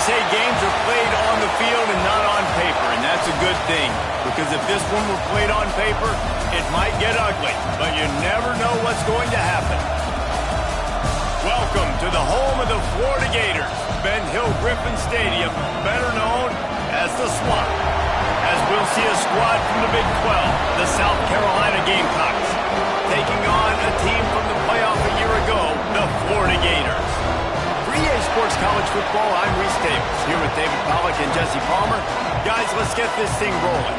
say games are played on the field and not on paper, and that's a good thing. Because if this one were played on paper, it might get ugly, but you never know what's going to happen. Welcome to the home of the Florida Gators, Ben Hill Griffin Stadium, better known as the Swamp. As we'll see a squad from the Big 12, the South Carolina Gamecocks, taking on a team from the playoff a year ago, the Florida Gators. For EA Sports College Football, I'm Reese Davis, here with David Pollack and Jesse Palmer. Guys, let's get this thing rolling.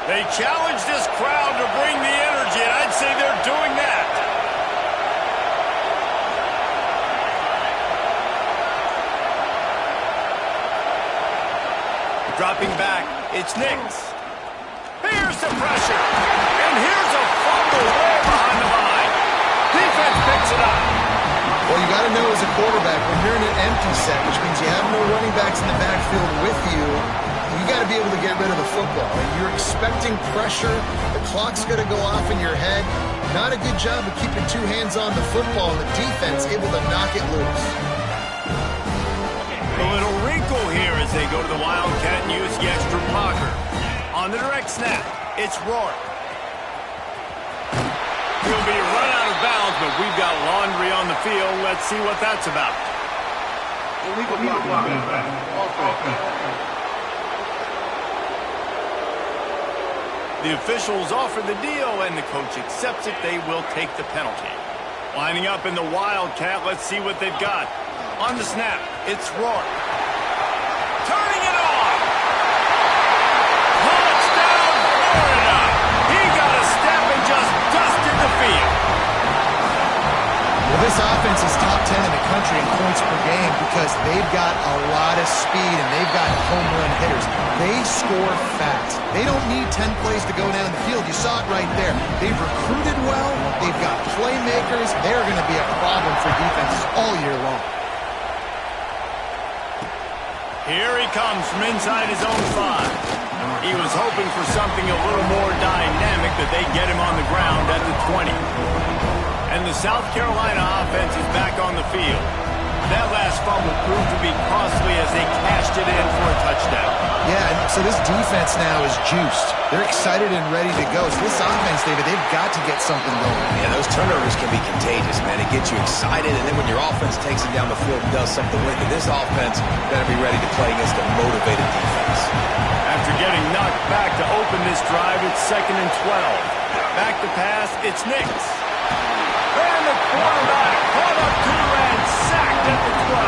They challenge this crowd to bring the energy, and I'd say they're doing that. Dropping back, it's Nix. Here's the pressure, and here's a fumble way behind the line. Defense picks it up. Well, you got to know as a quarterback, when you're in an empty set, which means you have no running backs in the backfield with you, you got to be able to get rid of the football. And you're expecting pressure. The clock's going to go off in your head. Not a good job of keeping two hands on the football, and the defense able to knock it loose. A little wrinkle here as they go to the Wildcat and use the extra blocker. On the direct snap, it's Rourke. He'll be run out of bounds, but we've got laundry on the field. Let's see what that's about. Illegal blocking. The officials offer the deal, and the coach accepts it. They will take the penalty. Lining up in the Wildcat, let's see what they've got. On the snap, it's Rourke. Turning it on! Touchdown, Florida! He got a step and just dusted the field. Well, this offense is top 10 in the country in points per game because they've got a lot of speed and they've got home run hitters. They score fast. They don't need 10 plays to go down the field. You saw it right there. They've recruited well. They've got playmakers. They're going to be a problem for defenses all year long. Here he comes from inside his own 5. He was hoping for something a little more dynamic, but they get him on the ground at the 20. And the South Carolina offense is back on the field. That last fumble proved to be costly as they cashed it in for a touchdown. Yeah, so this defense now is juiced. They're excited and ready to go. So this offense, David, they've got to get something going. Yeah, those turnovers can be contagious, man. It gets you excited, and then when your offense takes it down the field and does something with it, this offense better be ready to play against a motivated defense. After getting knocked back to open this drive, it's 2nd and 12. Back to pass, it's Nix. And the quarterback caught up to and sacked at the 12.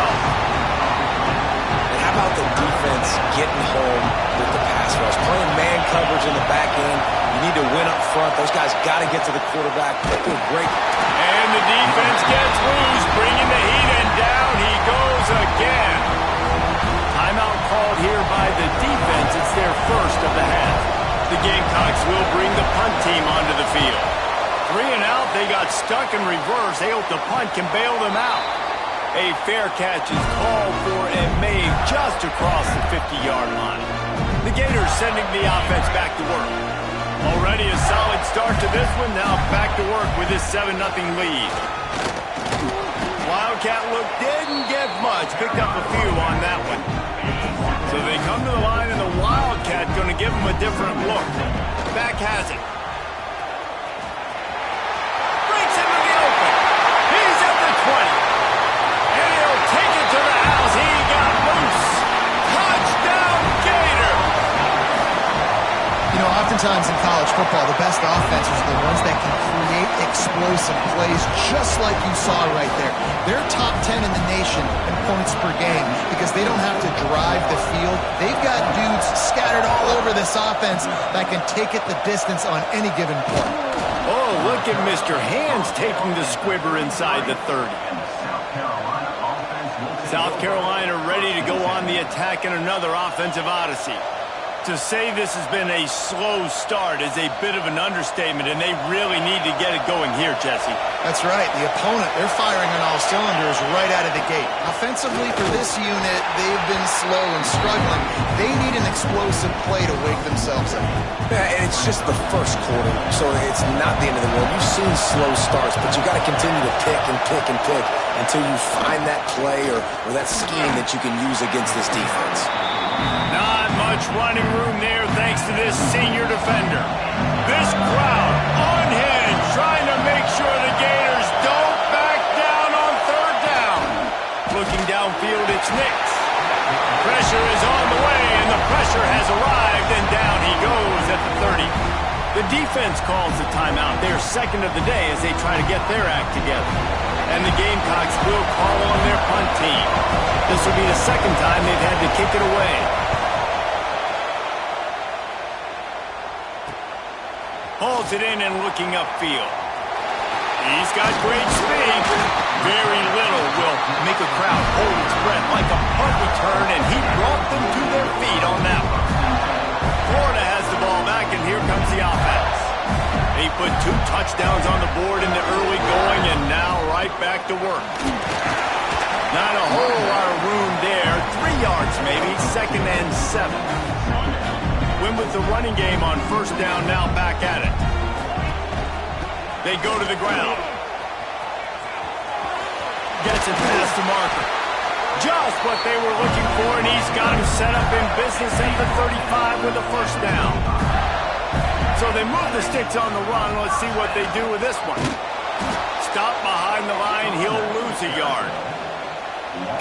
And how about the defense getting home with the pass rush? Playing man coverage in the back end. You need to win up front. Those guys got to get to the quarterback. They're doing great. And the defense gets loose, bringing the heat, and down he goes again. Timeout called here by the defense. It's their first of the half. The Gamecocks will bring the punt team onto the field. 3 and out, they got stuck in reverse. They hope the punt can bail them out. A fair catch is called for and made just across the 50-yard line. The Gators sending the offense back to work. Already a solid start to this one. Now back to work with this 7-0 lead. Wildcat look didn't get much. Picked up a few on that one. So they come to the line, and the Wildcat going to give them a different look. Back has it. Breaks into the open. He's at the 20. And he'll take it to the house. He got loose. Touchdown, Gator. You know, oftentimes in college football, the best offenses are the ones that can create explosive plays, just like you saw right there. They're top 10 in the nation in points per game because they don't have to drive the field. They've got dudes scattered all over this offense that can take it the distance on any given play. Oh, look at Mr. Hands taking the squibber inside the 30. South Carolina ready to go on the attack in another offensive odyssey. To say this has been a slow start is a bit of an understatement, and they really need to get it going here, Jesse. That's right. The opponent, they're firing on all cylinders right out of the gate. Offensively, for this unit, they've been slow and struggling. They need an explosive play to wake themselves up. Yeah, and it's just the first quarter, so it's not the end of the world. You've seen slow starts, but you got to continue to pick and pick and pick until you find that play or that scheme that you can use against this defense. Not much running room there thanks to this senior defender. This crowd unhinged, trying to make sure the Gators don't back down on third down. Looking downfield, it's Nix. Pressure is on the way, and the pressure has arrived, and down he goes at the 30. The defense calls the timeout, their second of the day, as they try to get their act together. And the Gamecocks will call on their punt team. This will be the second time they've had to kick it away. Hauls it in and looking upfield. He's got great speed. Very little will make a crowd hold its breath like a punt return, and he brought them to their feet on that one. Florida has the ball back, and here comes the offense. They put 2 touchdowns on the board in the early going, and now right back to work. Not a whole lot of room there. 3 yards maybe, 2nd and 7. Win with the running game on first down, now back at it. They go to the ground. Gets it past the marker. Just what they were looking for, and he's got him set up in business at the 35 with a first down. So they move the sticks on the run. Let's see what they do with this one. Stop behind the line. He'll lose a yard.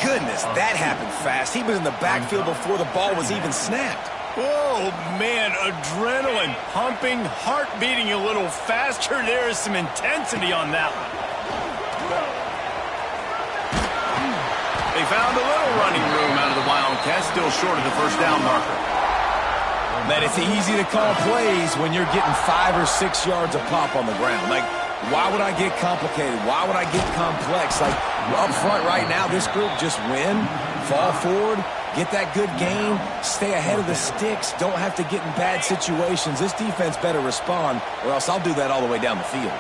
Goodness, that happened fast. He was in the backfield before the ball was even snapped. Oh, man, adrenaline pumping, heart beating a little faster. There is some intensity on that one. They found a little running room out of the Wildcats, still short of the first down marker. Man, it's easy to call plays when you're getting 5 or 6 yards a pop on the ground. Like, why would I get complicated? Why would I get complex? Like, up front right now, this group just win, fall forward, get that good gain, stay ahead of the sticks, don't have to get in bad situations. This defense better respond, or else I'll do that all the way down the field.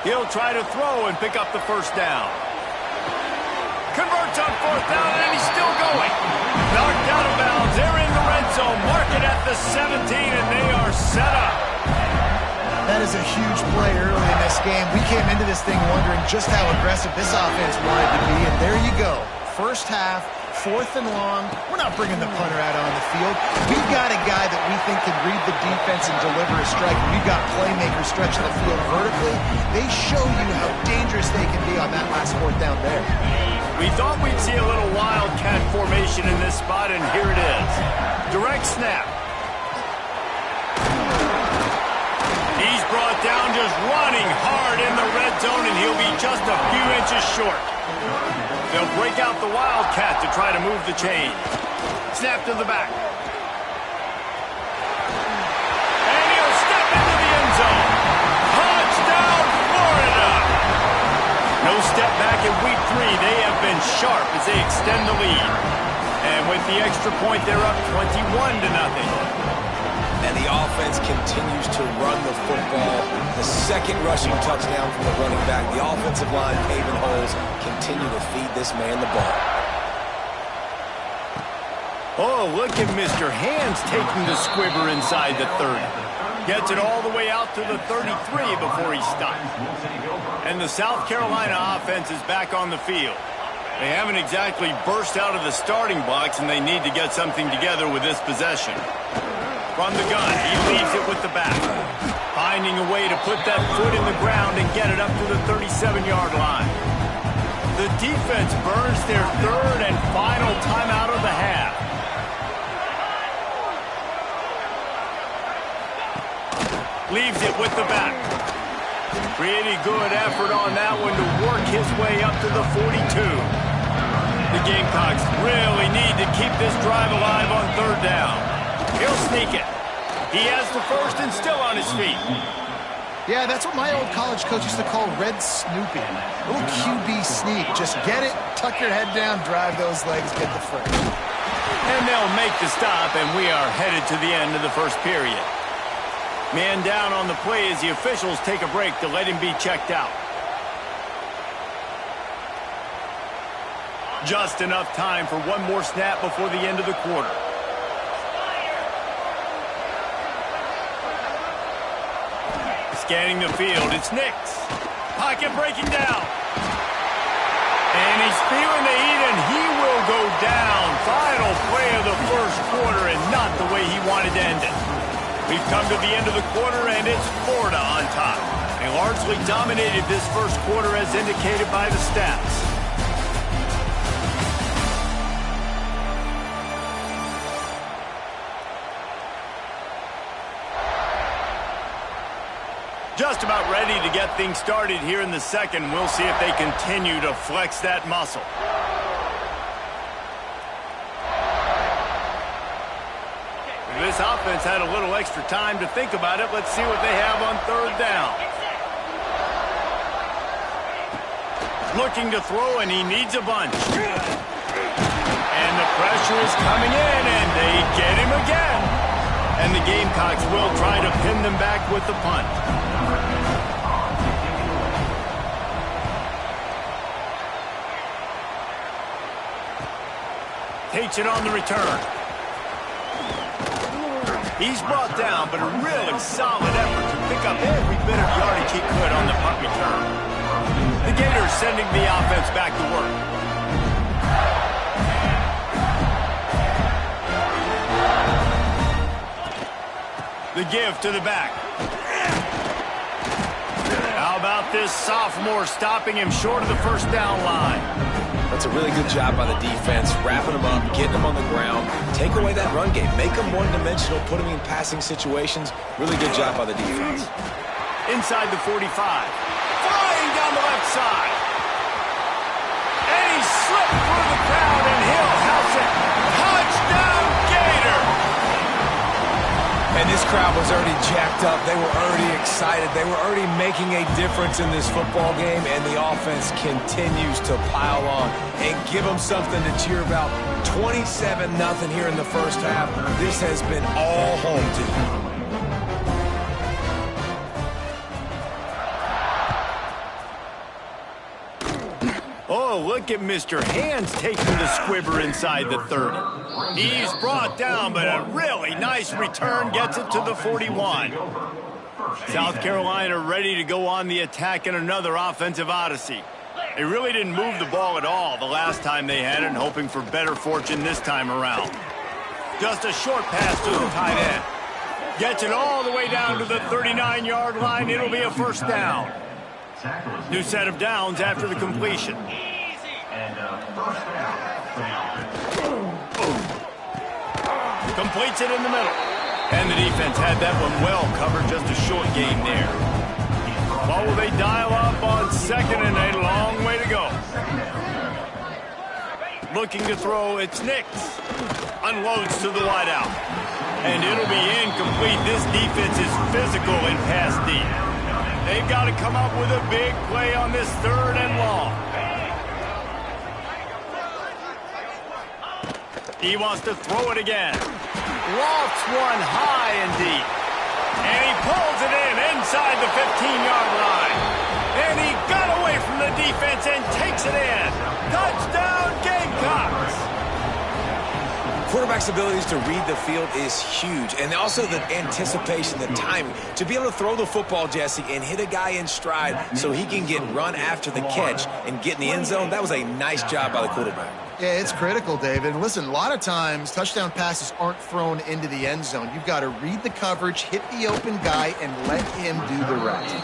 He'll try to throw and pick up the first down. Converts on fourth down, and he's still going. Knocked out of bounds. They're in the red zone. Mark it at the 17, and they are set up. That is a huge play early in this game. We came into this thing wondering just how aggressive this offense wanted to be, and there you go. First half, 4th and long. We're not bringing the punter out on the field. We've got a guy that we think can read the defense and deliver a strike. We've got playmakers stretching the field vertically. They show you how dangerous they can be on that last 4th down there. We thought we'd see a little wildcat formation in this spot, and here it is. Direct snap. He's brought down just running hard in the red zone, and he'll be just a few inches short. They'll break out the Wildcat to try to move the chain. Snap to the back. And he'll step into the end zone. Touchdown, Florida! No step back in week 3. They have been sharp as they extend the lead. And with the extra point, they're up 21-0. And the offense continues to run the football. The second rushing touchdown from the running back. The offensive line paving holes. Continue to feed this man the ball. Oh, look at Mr. Hands taking the squibber inside the 30. Gets it all the way out to the 33 before he stops. And the South Carolina offense is back on the field. They haven't exactly burst out of the starting blocks, and they need to get something together with this possession. From the gun, he leaves it with the back. Finding a way to put that foot in the ground and get it up to the 37-yard line. The defense burns their 3rd and final timeout of the half. Leaves it with the back. Pretty good effort on that one to work his way up to the 42. The Gamecocks really need to keep this drive alive on 3rd down. He'll sneak it. He has the first and still on his feet. Yeah, that's what my old college coach used to call red snooping. A little QB sneak. Just get it, tuck your head down, drive those legs, get the first. And they'll make the stop, and we are headed to the end of the first period. Man down on the play as the officials take a break to let him be checked out. Just enough time for one more snap before the end of the quarter. Scanning the field, it's Nix. Pocket breaking down. And he's feeling the heat, and he will go down. Final play of the first quarter, and not the way he wanted to end it. We've come to the end of the quarter, and it's Florida on top. They largely dominated this first quarter as indicated by the stats. Just about ready to get things started here in the second. We'll see if they continue to flex that muscle. This offense had a little extra time to think about it. Let's see what they have on third down. Looking to throw, and he needs a bunch. And the pressure is coming in, and they get him again. And the Gamecocks will try to pin them back with the punt. Takes it on the return. He's brought down, but a really solid effort to pick up every bit of yardage he could on the punt return. The Gators sending the offense back to work. The give to the back. How about this sophomore stopping him short of the first down line? That's a really good job by the defense, wrapping them up, getting them on the ground. Take away that run game. Make them one-dimensional, put them in passing situations. Really good job by the defense. Inside the 45. Flying down the left side. And he slipped through the crowd, and he'll house it. Touchdown, Gator! And this crowd was already jacked up. They were already excited. They were already making a difference in this football game, and the offense continues to pile on and give them something to cheer about. 27-0 here in the first half. This has been all home team. Oh, look at Mr. Hands taking the squibber inside the 30. He's brought down, but a really nice return gets it to the 41. South Carolina ready to go on the attack in another offensive odyssey. They really didn't move the ball at all the last time they had it, and hoping for better fortune this time around. Just a short pass to the tight end. Gets it all the way down to the 39-yard line. It'll be a first down. New set of downs after the completion. Completes it in the middle. And the defense had that one well covered, just a short gain there. What will they dial up on second, and a long way to go. Looking to throw, it's Nix. Unloads to the wideout. And it'll be incomplete. This defense is physical in pass deep. They've got to come up with a big play on this third and long. He wants to throw it again. Lofts one high and deep. And he pulls it in inside the 15-yard line. And he got away from the defense and takes it in. Touchdown, Gamecocks! Quarterback's abilities to read the field is huge, and also the anticipation, the timing. To be able to throw the football, Jesse, and hit a guy in stride so he can get run after the catch and get in the end zone, that was a nice job by the quarterback. Yeah, it's critical, David. Listen, a lot of times touchdown passes aren't thrown into the end zone. You've got to read the coverage, hit the open guy, and let him do the rest.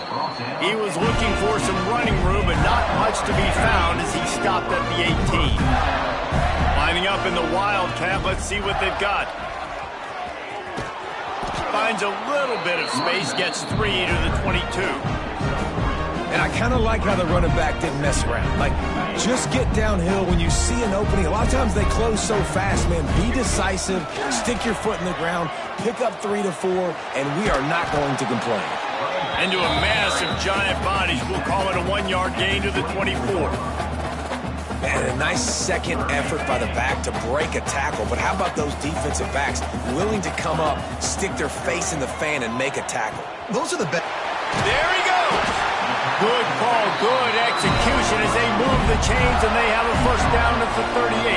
He was looking for some running room, but not much to be found as he stopped at the 18. Lining up in the Wildcat, let's see what they've got. Finds a little bit of space, gets 3 to the 22. And I kind of like how the running back didn't mess around. Like, just get downhill when you see an opening. A lot of times they close so fast, man. Be decisive, stick your foot in the ground, pick up 3 to 4, and we are not going to complain. Into a massive giant bodies, we'll call it a 1-yard gain to the 24. And a nice second effort by the back to break a tackle. But how about those defensive backs willing to come up, stick their face in the fan, and make a tackle? Those are the best. There he goes. Good call, good execution as they move the chains, and they have a first down at the 38.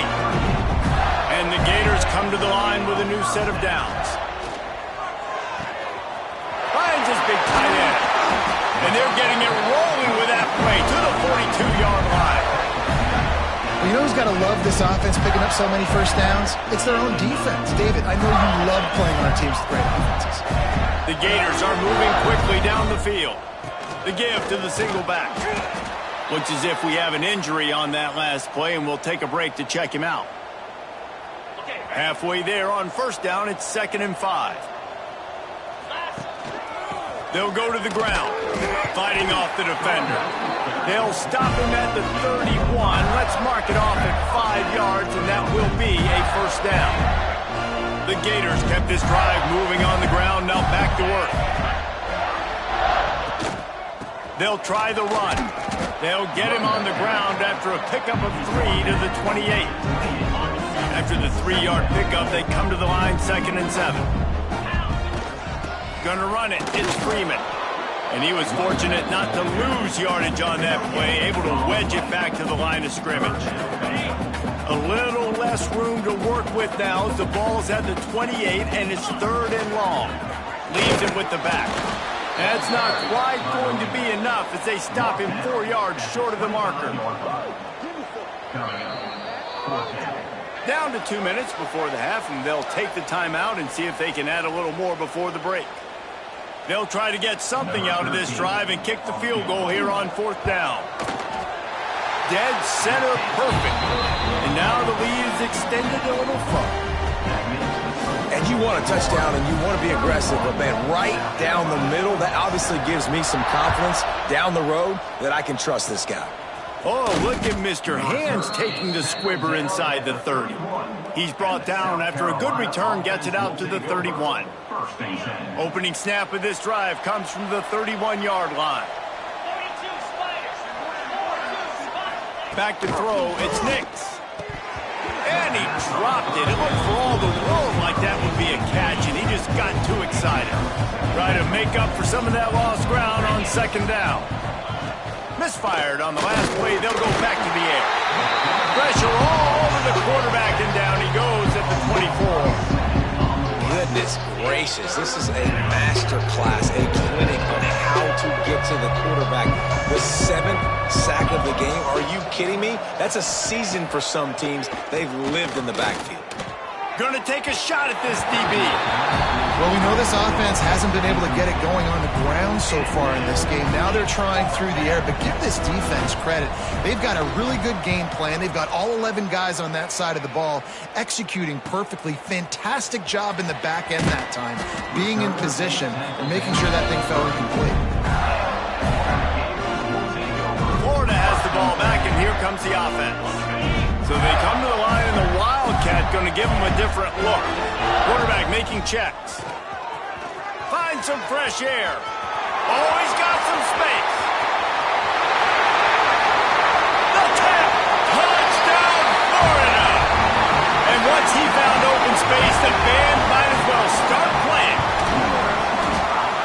And the Gators come to the line with a new set of downs. Finds his big tight end. And they're getting it rolling with that play to the 42-yard line. You know who's got to love this offense picking up so many first downs? It's their own defense. David, I know you love playing on teams with great offenses. The Gators are moving quickly down the field. The give to the single back. Looks as if we have an injury on that last play, and we'll take a break to check him out. Halfway there on first down, it's 2nd and 5. They'll go to the ground, fighting off the defender. They'll stop him at the 31. Let's mark it off at 5 yards, and that will be a first down. The Gators kept this drive moving on the ground, now back to work. They'll try the run. They'll get him on the ground after a pickup of 3 to the 28. After the 3-yard pickup, they come to the line 2nd and 7. Gonna run it. It's Freeman. And he was fortunate not to lose yardage on that play, able to wedge it back to the line of scrimmage. A little less room to work with now as the ball's at the 28 and it's 3rd and long. Leaves it with the back. That's not quite going to be enough as they stop him 4 yards short of the marker. Down to 2 minutes before the half, and they'll take the timeout and see if they can add a little more before the break. They'll try to get something out of this drive and kick the field goal here on 4th down. Dead center perfect. And now the lead is extended a little further. And you want a touchdown and you want to be aggressive, but man, right down the middle, that obviously gives me some confidence down the road that I can trust this guy. Oh, look at Mr. Hands taking the squibber inside the 30. He's brought down after a good return, gets it out to the 31. Opening snap of this drive comes from the 31-yard line. Back to throw, it's Nix. And he dropped it. It looked for all the world like that would be a catch, and he just got too excited. Try to make up for some of that lost ground on 2nd down. Misfired on the last play. They'll go back to the air. Pressure all over the quarterback, and down he goes at the 24. Goodness gracious, this is a master class, a clinic on how to get to the quarterback. The 7th sack of the game. Are you kidding me? That's a season for some teams. They've lived in the backfield. Going to take a shot at this DB. Well, we know this offense hasn't been able to get it going on the ground so far in this game. Now they're trying through the air, but give this defense credit. They've got a really good game plan. They've got all 11 guys on that side of the ball executing perfectly. Fantastic job in the back end that time, being in position and making sure that thing fell incomplete. Florida has the ball back, and here comes the offense. So they come to the line, and the Wildcat going to give them a different look. Quarterback making checks. Finds some fresh air. Oh, he's got some space. The tap. Touchdown, Florida. And once he found open space, the band might as well start playing.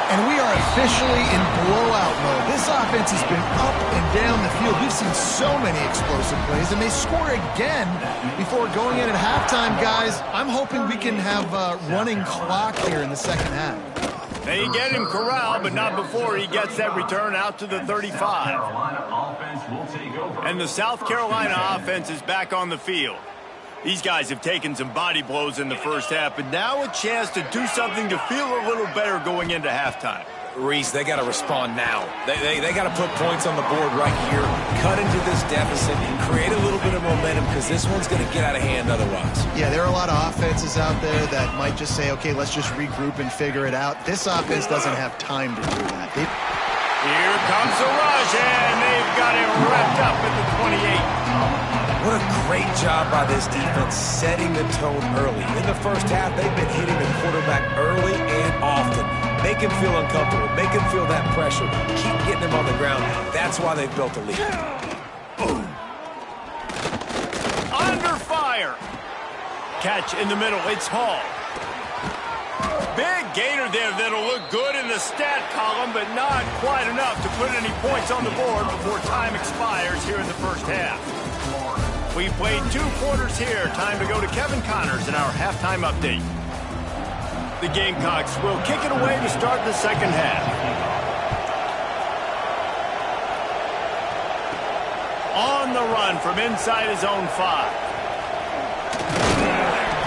And we are officially in blowout mode. This offense has been up and down the field. We've seen so many explosive plays, and they score again before going in at halftime, guys. I'm hoping we can have a running clock here in the 2nd half. They get him corralled, but not before he gets that return out to the 35. And the South Carolina offense is back on the field. These guys have taken some body blows in the first half, but now a chance to do something to feel a little better going into halftime. Reese, they got to respond now. They got to put points on the board right here, cut into this deficit, and create a little bit of momentum because this one's going to get out of hand otherwise. Yeah, there are a lot of offenses out there that might just say, okay, let's just regroup and figure it out. This offense doesn't have time to do that. Here comes the rush, and they've got it wrapped up at the 28. What a great job by this defense setting the tone early. In the first half, they've been hitting the quarterback early and often. Make him feel uncomfortable. Make him feel that pressure. Keep getting him on the ground. That's why they've built a lead. fire. Catch in the middle. It's Hall. Big gainer there that'll look good in the stat column, but not quite enough to put any points on the board before time expires here in the first half. We played 2 quarters here. Time to go to Kevin Connors in our halftime update. The Gamecocks will kick it away to start the second half. On the run from inside his own 5.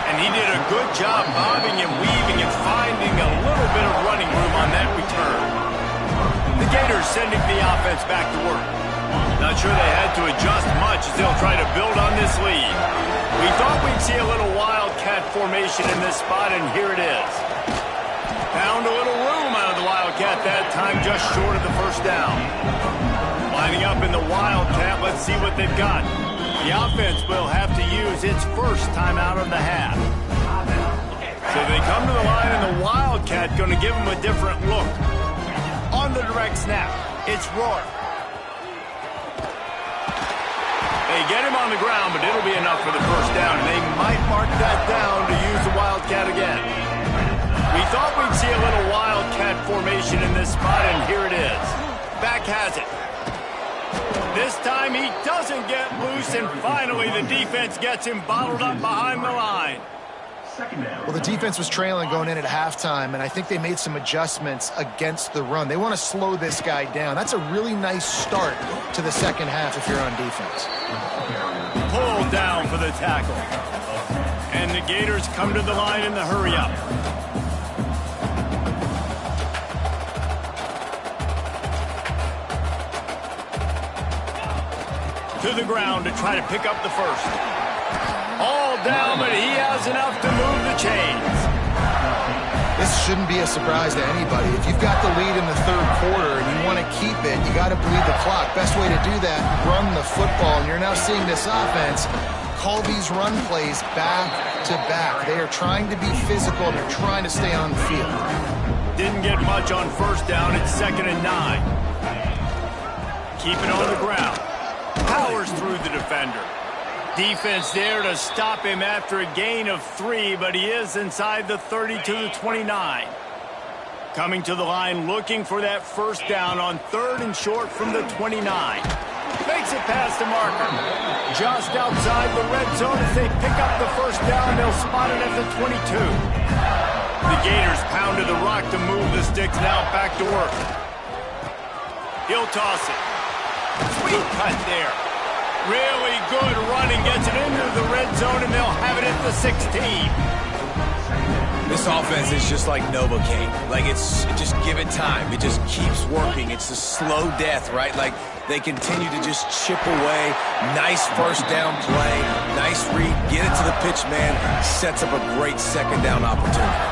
And he did a good job bobbing and weaving and finding a little bit of running room on that return. The Gators sending the offense back to work. Not sure they had to adjust much as they'll try to build on this lead. We thought we'd see a little wildcat formation in this spot, and here it is. Found a little room out of the wildcat that time, just short of the first down. Lining up in the wildcat, let's see what they've got. The offense will have to use its first timeout of the half. So they come to the line, and the wildcat going to give them a different look. On the direct snap, it's Rourke. They get him on the ground, but it'll be enough for the first down, and they might mark that down to use the wildcat again. We thought we'd see a little wildcat formation in this spot, and here it is. Back has it. This time he doesn't get loose, and finally the defense gets him bottled up behind the line. Well, the defense was trailing going in at halftime, and I think they made some adjustments against the run. They want to slow this guy down. That's a really nice start to the second half if you're on defense. Pulled down for the tackle. And the Gators come to the line in the hurry-up. To the ground to try to pick up the first. All down, but he has enough to move the chains. This shouldn't be a surprise to anybody. If you've got the lead in the third quarter and you want to keep it, you got to bleed the clock. Best way to do that, run the football. And you're now seeing this offense call these run plays back to back. They are trying to be physical. They're trying to stay on the field. Didn't get much on first down. It's 2nd and 9. Keep it on the ground. Powers through the defender. Defense there to stop him after a gain of 3, but he is inside the 30 to the 29. Coming to the line looking for that first down on 3rd and short from the 29. Makes it past the marker. Just outside the red zone as they pick up the first down. They'll spot it at the 22. The Gators pounded the rock to move the sticks. Now back to work. He'll toss it. Sweet cut there. Really good running. Gets it into the red zone, and they'll have it at the 16. This offense is just like Novocaine. Like, it's just give it time. It just keeps working. It's a slow death, right? Like, they continue to just chip away. Nice first down play. Nice read. Get it to the pitch man. Sets up a great second down opportunity.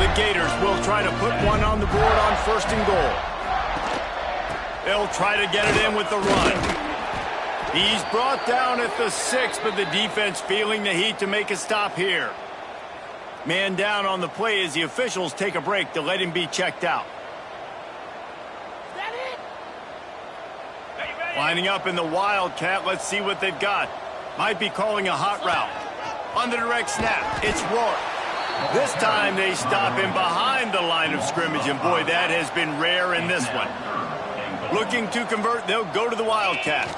The Gators will try to put one on the board on 1st and goal. They'll try to get it in with the run. He's brought down at the 6, but the defense feeling the heat to make a stop here. Man down on the play as the officials take a break to let him be checked out. Lining up in the wildcat, let's see what they've got. Might be calling a hot route. On the direct snap, it's Rourke. This time they stop him behind the line of scrimmage, and boy, that has been rare in this one. Looking to convert, they'll go to the wildcat.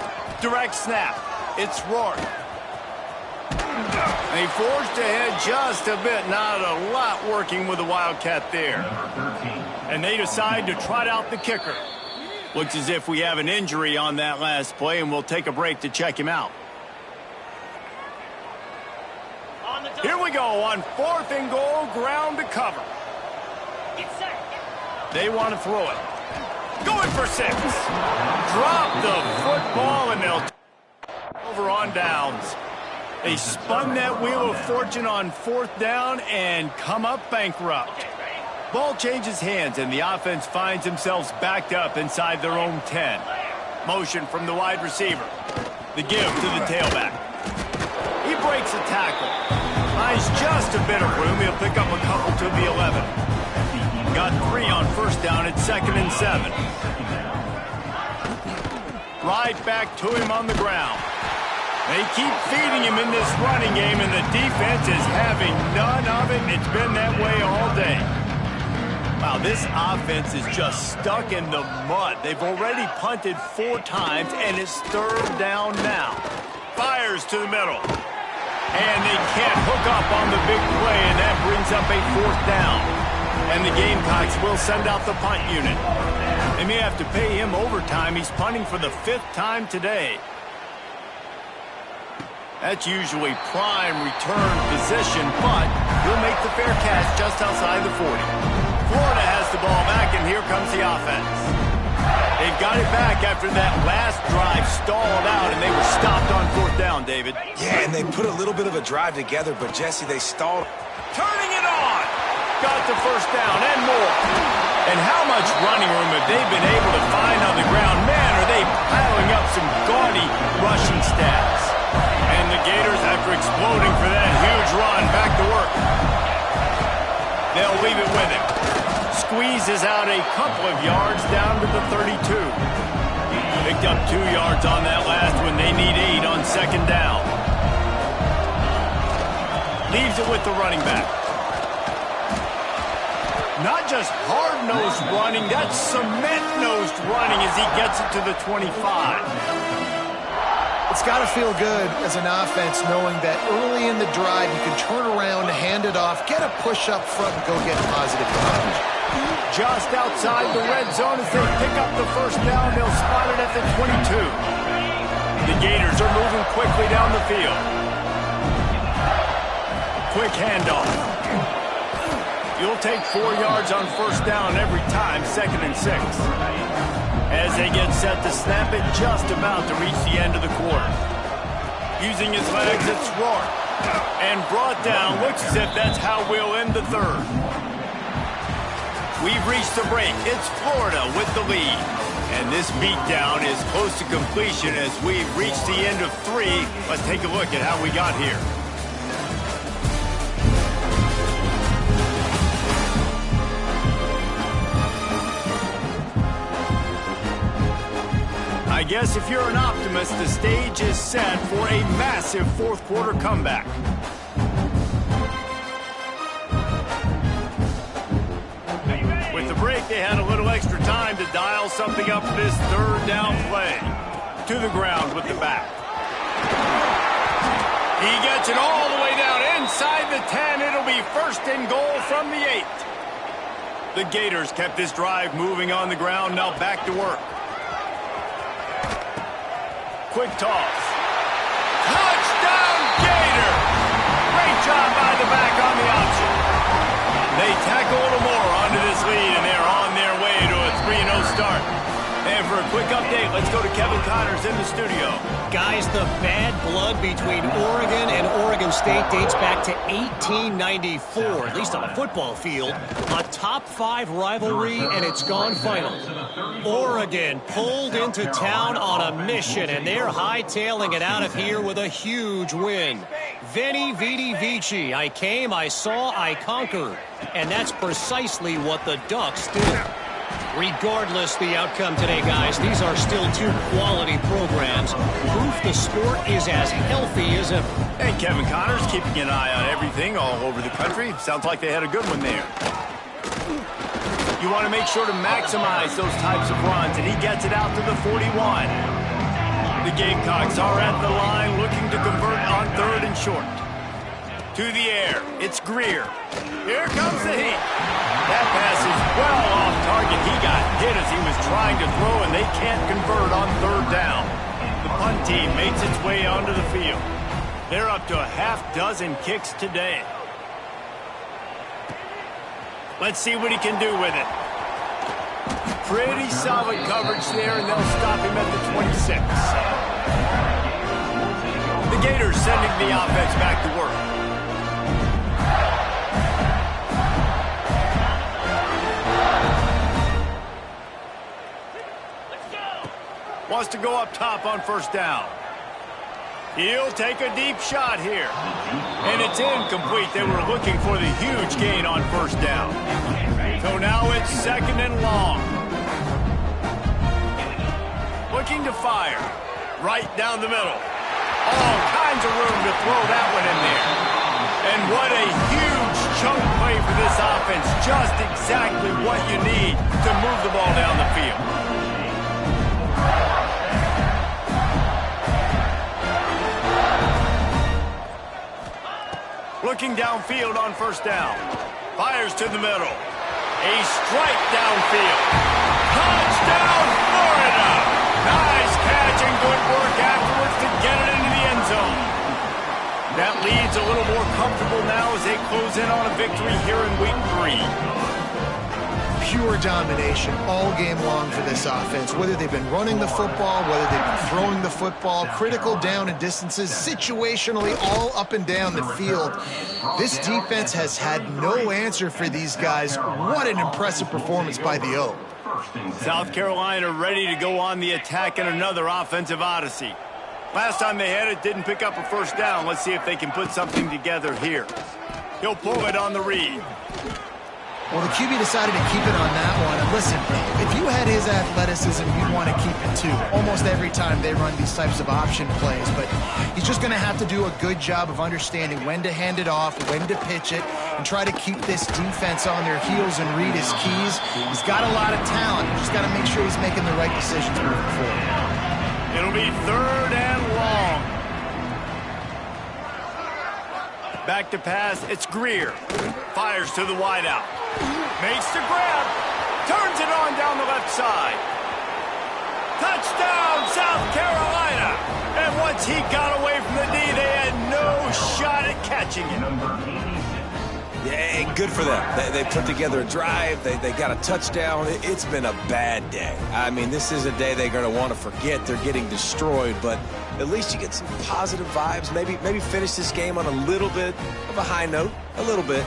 Direct snap, it's Rourke. They forged ahead just a bit, not a lot working with the wildcat there. And they decide to trot out the kicker. Looks as if we have an injury on that last play, and we'll take a break to check him out. Here we go on 4th and goal, ground to cover. They want to throw it. Going for 6. Drop the football, and they'll over on downs. They spun that wheel of fortune on 4th down and come up bankrupt. Ball changes hands, and the offense finds themselves backed up inside their own 10. Motion from the wide receiver. The give to the tailback. He breaks a tackle. Finds just a bit of room. He'll pick up a couple to the 11. Got 3 on 1st down at 2nd and 7. Right back to him on the ground. They keep feeding him in this running game, and the defense is having none of it. It's been that way all day. Wow, this offense is just stuck in the mud. They've already punted 4 times, and it's 3rd down now. Fires to the middle. And they can't hook up on the big play, and that brings up a 4th down. And the Gamecocks will send out the punt unit. They may have to pay him overtime. He's punting for the 5th time today. That's usually prime return position, but he'll make the fair catch just outside the 40. Florida has the ball back, and here comes the offense. They've got it back after that last drive stalled out, and they were stopped on 4th down, David. Yeah, and they put a little bit of a drive together, but, Jesse, they stalled. Turning it on! Got the 1st down and more. And how much running room have they been able to find on the ground? Man, are they piling up some gaudy rushing stats. And the Gators, after exploding for that huge run, back to work. They'll leave it with him. Squeezes out a couple of yards down to the 32. Picked up 2 yards on that last one. They need 8 on 2nd down. Leaves it with the running back. Not just hard-nosed running, that's cement-nosed running as he gets it to the 25. It's got to feel good as an offense knowing that early in the drive you can turn around, hand it off, get a push up front, and go get positive yards. Just outside the red zone as they pick up the 1st down. They'll spot it at the 22. The Gators are moving quickly down the field. Quick handoff. You'll take 4 yards on 1st down every time, 2nd and 6. As they get set to snap it, just about to reach the end of the quarter. Using his legs, it's Rourke. And brought down, looks as if that's how we'll end the 3rd. We've reached the break. It's Florida with the lead. And this beatdown is close to completion as we've reached the end of 3. Let's take a look at how we got here. I guess if you're an optimist, the stage is set for a massive 4th quarter comeback. With the break, they had a little extra time to dial something up for this 3rd down play. To the ground with the back. He gets it all the way down inside the 10. It'll be 1st and goal from the 8. The Gators kept this drive moving on the ground, now back to work. Quick toss. Touchdown, Gator! Great job by the back on the option. They tack a little more onto this lead, and they're on their way to a 3-0 start. And for a quick update, let's go to Kevin Connors in the studio. Guys, the bad blood between Oregon and Oregon State dates back to 1894, at least on the football field. A top 5 rivalry, and it's gone final. Oregon pulled into town on a mission, and they're hightailing it out of here with a huge win. Veni, Vidi, Vici. I came, I saw, I conquered. And that's precisely what the Ducks did. Regardless the outcome today, guys, these are still 2 quality programs. Proof the sport is as healthy as ever. Hey, Kevin Connors keeping an eye on everything all over the country. Sounds like they had a good one there. You want to make sure to maximize those types of runs, and he gets it out to the 41. The Gamecocks are at the line looking to convert on 3rd and short. To the air, it's Greer. Here comes the heat. That pass is well off target. He got hit as he was trying to throw, and they can't convert on 3rd down. The punt team makes its way onto the field. They're up to a half-dozen kicks today. Let's see what he can do with it. Pretty solid coverage there, and they'll stop him at the 26. The Gators sending the offense back to work. Wants to go up top on 1st down. He'll take a deep shot here. And it's incomplete. They were looking for the huge gain on 1st down. So now it's 2nd and long. Looking to fire. Right down the middle. All kinds of room to throw that one in there. And what a huge chunk play for this offense. Just exactly what you need to move the ball down the field. Looking downfield on first down. Fires to the middle. A strike downfield. Touchdown, Florida! Nice catch and good work afterwards to get it into the end zone. That lead's a little more comfortable now as they close in on a victory here in week 3. Pure domination all game long for this offense. Whether they've been running the football, whether they've been throwing the football, critical down and distances, situationally all up and down the field. This defense has had no answer for these guys. What an impressive performance by the O. South Carolina ready to go on the attack in another offensive odyssey. Last time they had it, didn't pick up a first down. Let's see if they can put something together here. He'll pull it on the read. Well, the QB decided to keep it on that one. And listen, if you had his athleticism, you'd want to keep it too. Almost every time they run these types of option plays. But he's just going to have to do a good job of understanding when to hand it off, when to pitch it, and try to keep this defense on their heels and read his keys. He's got a lot of talent. You just got to make sure he's making the right decisions moving forward. It'll be 3rd and long. Back to pass, it's Greer. Fires to the wideout. Makes the grab. Turns it on down the left side. Touchdown, South Carolina. And once he got away from the D, they had no shot at catching it. Yeah, good for them. They put together a drive. They got a touchdown. It's been a bad day. I mean, this is a day they're going to want to forget. They're getting destroyed, but at least you get some positive vibes. Maybe finish this game on a little bit of a high note. A little bit.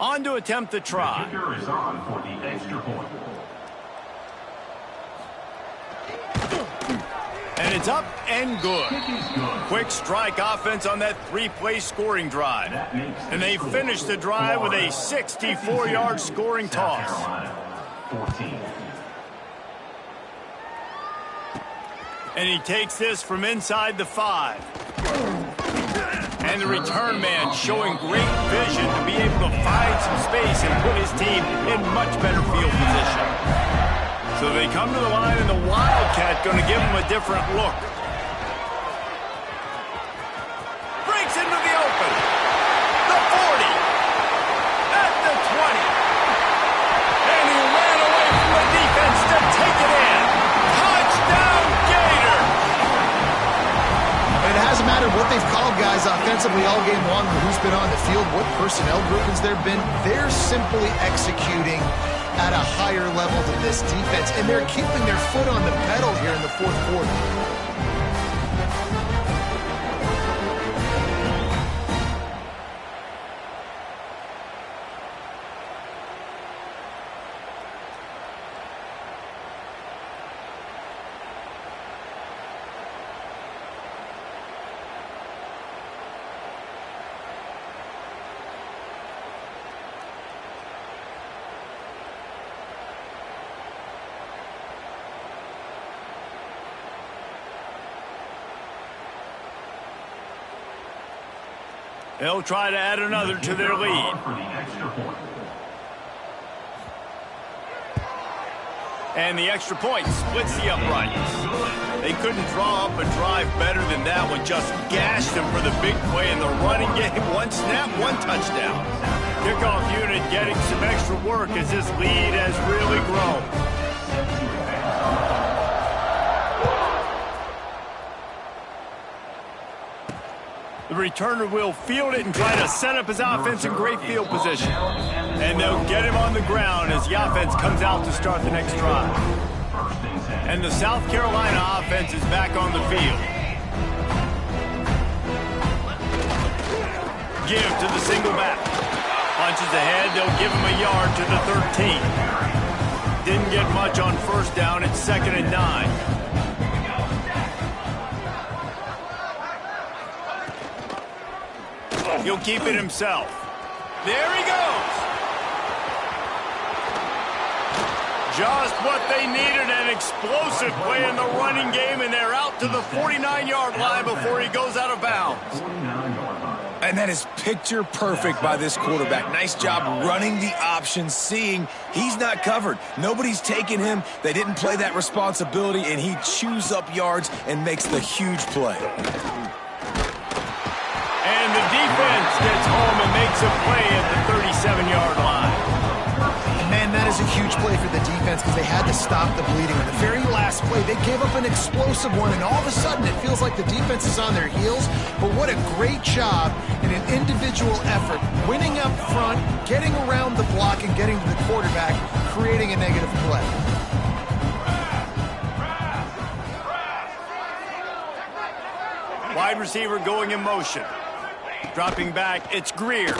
On to attempt the try. The kicker is on for the extra point. And it's up and good. Quick strike offense on that 3-play scoring drive. And they finish the drive with a 64-yard scoring toss. 14. And he takes this from inside the 5. And the return man showing great vision to be able to find some space and put his team in much better field position. So they come to the line, and the Wildcat going to give them a different look. Breaks into the open. The 40. At the 20. And he ran away from the defense to take it in. Touchdown, Gator! And it hasn't mattered what they've called guys offensively all game long, who's been on the field, what personnel groupings there have been. They're simply executing at a higher level than this defense, and they're keeping their foot on the pedal here in the 4th quarter. They'll try to add another to their lead. And the extra point splits the uprights. They couldn't draw up a drive better than that one. Just gashed them for the big play in the running game. One snap, one touchdown. Kickoff unit getting some extra work as this lead has really grown. The returner will field it and try to set up his offense in great field position. And they'll get him on the ground as the offense comes out to start the next drive. And the South Carolina offense is back on the field. Give to the single back. Punches ahead, they'll give him a yard to the 13. Didn't get much on first down, it's 2nd and 9. He'll keep it himself. There he goes. Just what they needed, an explosive play in the running game, and they're out to the 49-yard line before he goes out of bounds. And that is picture perfect by this quarterback. Nice job running the option, seeing he's not covered. Nobody's taking him. They didn't play that responsibility, and he chews up yards and makes the huge play. And the defense gets home and makes a play at the 37-yard line. Man, that is a huge play for the defense because they had to stop the bleeding. In the very last play, they gave up an explosive one, and all of a sudden it feels like the defense is on their heels. But what a great job in an individual effort, winning up front, getting around the block, and getting to the quarterback, creating a negative play. Wide receiver going in motion. Dropping back, it's Greer.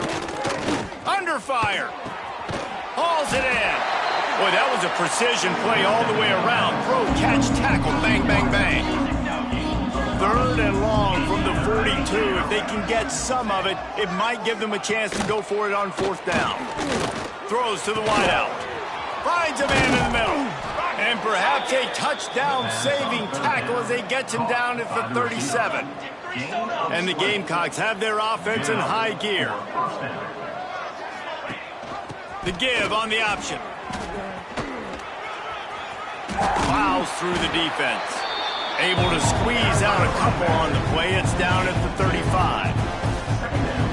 Under fire. Hauls it in. Boy, that was a precision play all the way around. Throw, catch, tackle, bang, bang, bang. 3rd and long from the 42. If they can get some of it, it might give them a chance to go for it on 4th down. Throws to the wideout. Finds a man in the middle. And perhaps a touchdown-saving tackle as they get him down at the 37. And the Gamecocks have their offense in high gear. The give on the option. Plows through the defense. Able to squeeze out a couple on the play. It's down at the 35.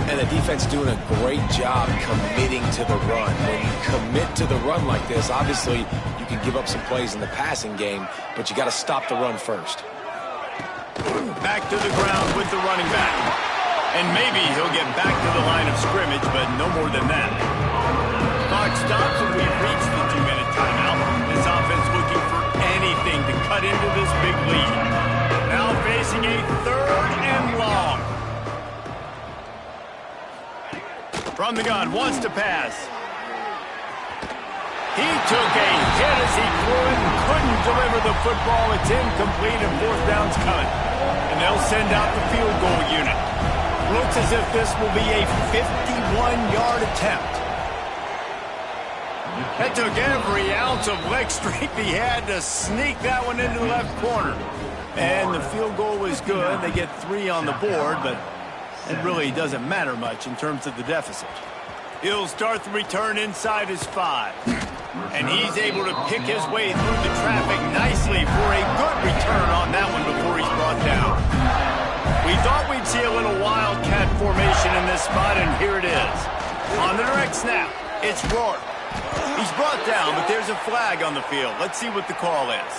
And the defense doing a great job committing to the run. When you commit to the run like this, obviously you can give up some plays in the passing game, but you got to stop the run first. Back to the ground with the running back. And maybe he'll get back to the line of scrimmage, but no more than that. Clock stops and we've reached the 2-minute timeout. This offense looking for anything to cut into this big lead. Now facing a 3rd and long. From the gun, wants to pass. He took a hit as he threw it and couldn't deliver the football. It's incomplete and 4th down's coming. And they'll send out the field goal unit. Looks as if this will be a 51-yard attempt. That took every ounce of leg strength he had to sneak that one into the left corner. And the field goal was good. They get 3 on the board, but it really doesn't matter much in terms of the deficit. He'll start the return inside his 5. And he's able to pick his way through the traffic nicely for a good return on that one before he's brought down. We thought we'd see a little wildcat formation in this spot, and here it is. On the direct snap, it's Rourke. He's brought down, but there's a flag on the field. Let's see what the call is.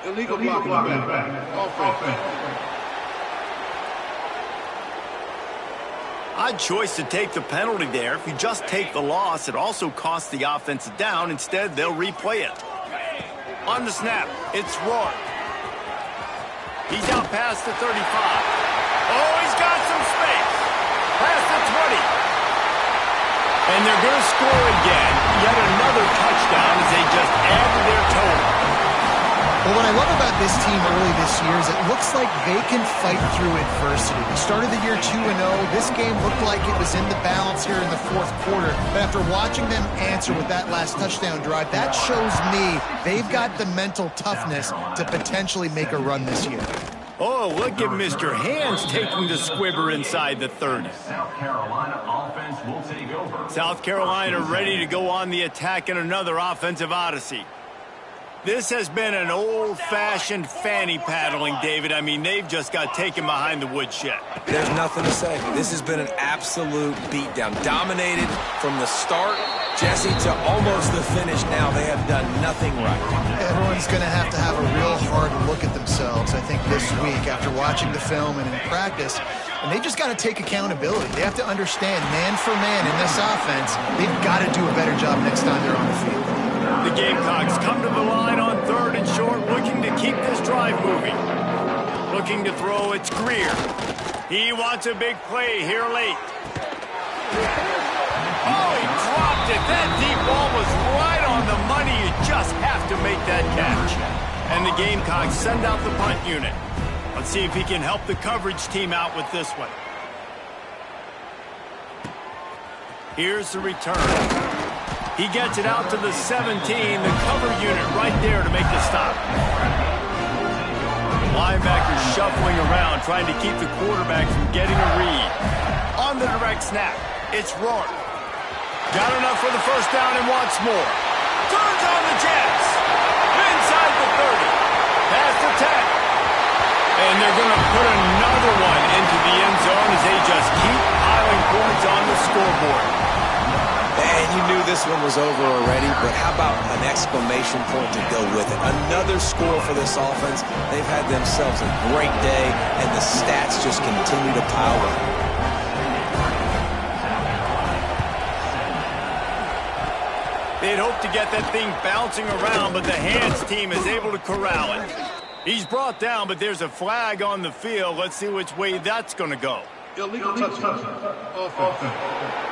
Illegal blocking back. Offense. Odd choice to take the penalty there. If you just take the loss, it also costs the offense a down. Instead, they'll replay it. On the snap, it's Rourke. He's out past the 35. Oh, he's got some space. Past the 20. And they're going to score again. Yet another touchdown as they just add to their total. Well, what I love about this team early this year is it looks like they can fight through adversity. They started the year 2-0. This game looked like it was in the balance here in the 4th quarter. But after watching them answer with that last touchdown drive, that shows me they've got the mental toughness to potentially make a run this year. Oh, look at Mr. Hands taking the squibber inside the 30. South Carolina offense will take over. South Carolina ready to go on the attack in another offensive odyssey. This has been an old-fashioned fanny paddling, David. I mean, they've just got taken behind the woodshed. There's nothing to say. This has been an absolute beatdown. Dominated from the start, Jesse, to almost the finish now. They have done nothing right. Everyone's going to have a real hard look at themselves, I think, this week after watching the film and in practice. And they just got to take accountability. They have to understand, man for man in this offense, they've got to do a better job next time they're on the field. The Gamecocks come to the line on 3rd and short, looking to keep this drive moving. Looking to throw, it's Greer. He wants a big play here late. Oh, he dropped it. That deep ball was right on the money. You just have to make that catch. And the Gamecocks send out the punt unit. Let's see if he can help the coverage team out with this one. Here's the return. He gets it out to the 17, the cover unit right there to make the stop. Linebackers shuffling around, trying to keep the quarterback from getting a read. On the direct snap, it's Rourke. Got enough for the first down and wants more. Turns on the Jets. Inside the 30. Past the 10. And they're going to put another one into the end zone as they just keep piling points on the scoreboard. Man, you knew this one was over already, but how about an exclamation point to go with it? Another score for this offense. They've had themselves a great day, and the stats just continue to pile up. They'd hoped to get that thing bouncing around, but the hands team is able to corral it. He's brought down, but there's a flag on the field. Let's see which way that's going to go. Illegal touchdown. Offense.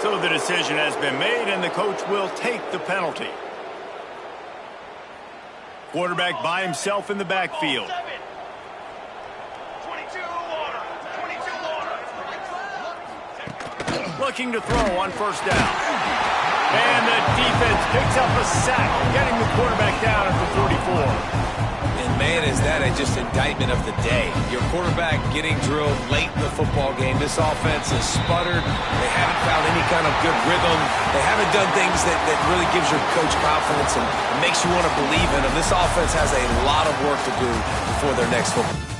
So the decision has been made, and the coach will take the penalty. Quarterback by himself in the backfield. Looking to throw on first down. And the defense picks up a sack, getting the quarterback down at the 44. And man, is that just indictment of the day. Your quarterback getting drilled late in the football game. This offense has sputtered. They haven't found any kind of good rhythm. They haven't done things that really gives your coach confidence and makes you want to believe in them. This offense has a lot of work to do before their next football.